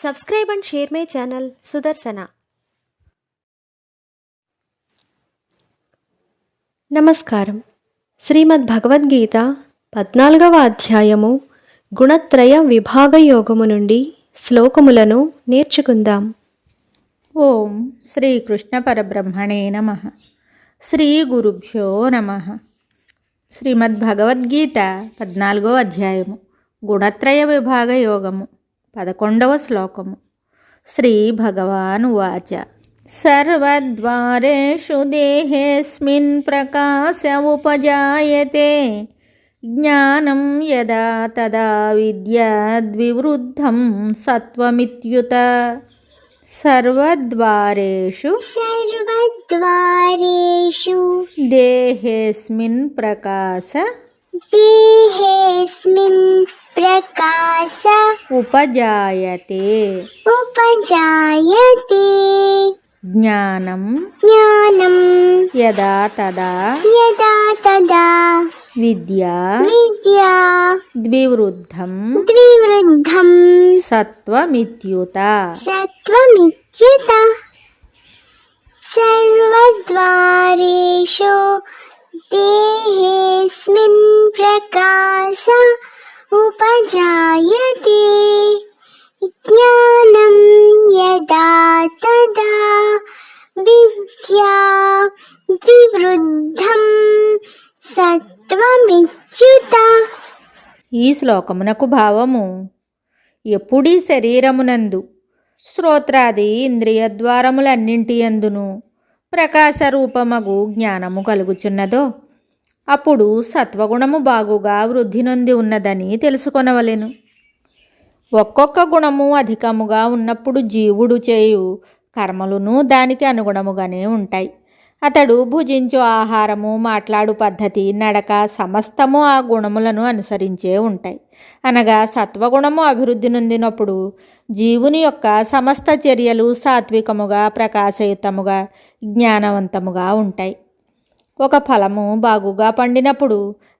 Subscribe and share my channel Sudarsana. నమస్కారం. శ్రీమద్ భగవద్గీత 14వ అధ్యాయము గుణత్రయ విభాగ యోగము నుండి శ్లోకములను నేర్చుకుందాం. ఓం శ్రీకృష్ణ పరబ్రహ్మణే నమః. శ్రీ గురుభ్యో నమః. శ్రీమద్ భగవద్గీత 14వ అధ్యాయము గుణత్రయ విభాగ యోగము 11వ శ్లోకము. శ్రీ భగవాన్ ఉవాచ సర్వద్వారేషు దేహేస్మిన్ ప్రకాశ ఉపజాయతే జ్ఞానం యదా తదా విద్యాద్వివృద్ధం సత్వమిత్యుత. సర్వద్వారేషు దేహేస్మిన్ ప్రకాశ ఉపజాయతే జ్ఞానం యదా తదా విద్యా ద్వివృద్ధం సత్వమిత్యుత. సర్వద్వారేషు దేహేస్మిన్ ప్రకాశ ఉపజాయతే జ్ఞానం యదా తదా విద్యా ద్వివృద్ధం సత్వమిచ్యుత. ఈ శ్లోకమునకు భావము: ఎప్పుడీ శరీరమునందు శ్రోత్రాది ఇంద్రియద్వారములన్నింటి యందును ప్రకాశరూపమగు జ్ఞానము కలుగుచున్నదో అప్పుడు సత్వగుణము బాగుగా వృద్ధి నొంది ఉన్నదని తెలుసుకొనవలెను. ఒక్కొక్క గుణము అధికముగా ఉన్నప్పుడు జీవుడు చేయు కర్మలును దానికి అనుగుణముగానే ఉంటాయి. అతడు భుజించు ఆహారము, మాట్లాడు పద్ధతి, నడక సమస్తము ఆ గుణములను అనుసరించే ఉంటాయి. అనగా సత్వగుణము అభివృద్ధి నొందినప్పుడు జీవుని యొక్క సమస్త చర్యలు సాత్వికముగా, ప్రకాశయుతముగా, జ్ఞానవంతముగా ఉంటాయి. ఒక ఫలము బాగుగా పండినప్పుడు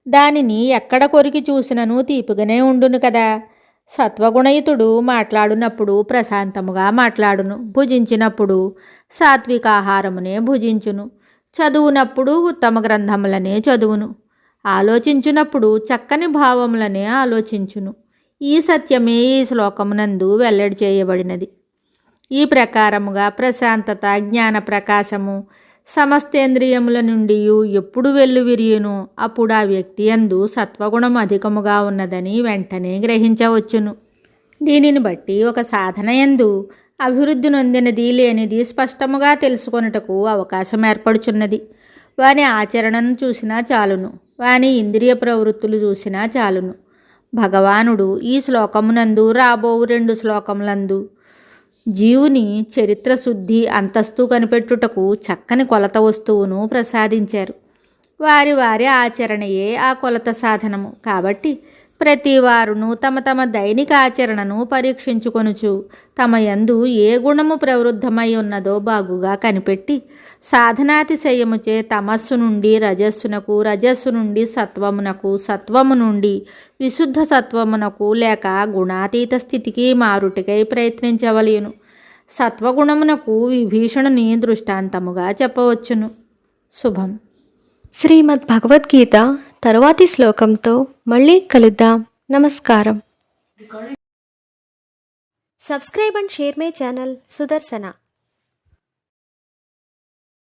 దానిని ఎక్కడ కొరికి చూసినను తీపిగానే ఉండును కదా. సత్వగుణయుతుడు మాట్లాడునప్పుడు ప్రశాంతముగా మాట్లాడును, భుజించినప్పుడు సాత్వికాహారమునే భుజించును, చదువునప్పుడు ఉత్తమ గ్రంథములనే చదువును, ఆలోచించునప్పుడు చక్కని భావములనే ఆలోచించును. ఈ సత్యమే ఈ శ్లోకమునందు వెల్లడి చేయబడినది. ఈ ప్రకారముగా ప్రశాంతత, జ్ఞాన ప్రకాశము సమస్తేంద్రియముల నుండి ఎప్పుడు వెల్లువిరియును అప్పుడు ఆ వ్యక్తి యందు సత్వగుణం అధికముగా ఉన్నదని వెంటనే గ్రహించవచ్చును. దీనిని బట్టి ఒక సాధన యందు అభివృద్ధి నొందినది లేనిది స్పష్టముగా తెలుసుకొనుటకు అవకాశం ఏర్పడుచున్నది. వాని ఆచరణను చూసినా చాలును, వాని ఇంద్రియ ప్రవృత్తులు చూసినా చాలును. భగవానుడు ఈ శ్లోకమునందు రాబో 2 శ్లోకములందు జీవుని చరిత్ర శుద్ధి అంతస్తు కనిపెట్టుటకు చక్కని కొలత వస్తువును ప్రసాదించారు. వారి వారి ఆచరణయే ఆ కొలత సాధనము. కాబట్టి ప్రతి వారును తమ తమ దైనిక ఆచరణను పరీక్షించుకొనుచు తమ యందు ఏ గుణము ప్రవృద్ధమై ఉన్నదో బాగుగా కనిపెట్టి సాధనాతిశయముచే తమస్సు నుండి రజస్సునకు, రజస్సు నుండి సత్వమునకు, సత్వము నుండి విశుద్ధ సత్వమునకు లేక గుణాతీత స్థితికి మారుటికై ప్రయత్నించవలయును. సత్వగుణమునకు విభీషణుని దృష్టాంతముగా చెప్పవచ్చును. శుభం. శ్రీమద్ భగవద్గీత తరువాతి శ్లోకంతో మళ్ళీ కలుద్దాం. నమస్కారం. Subscribe and share my channel Sudarsana.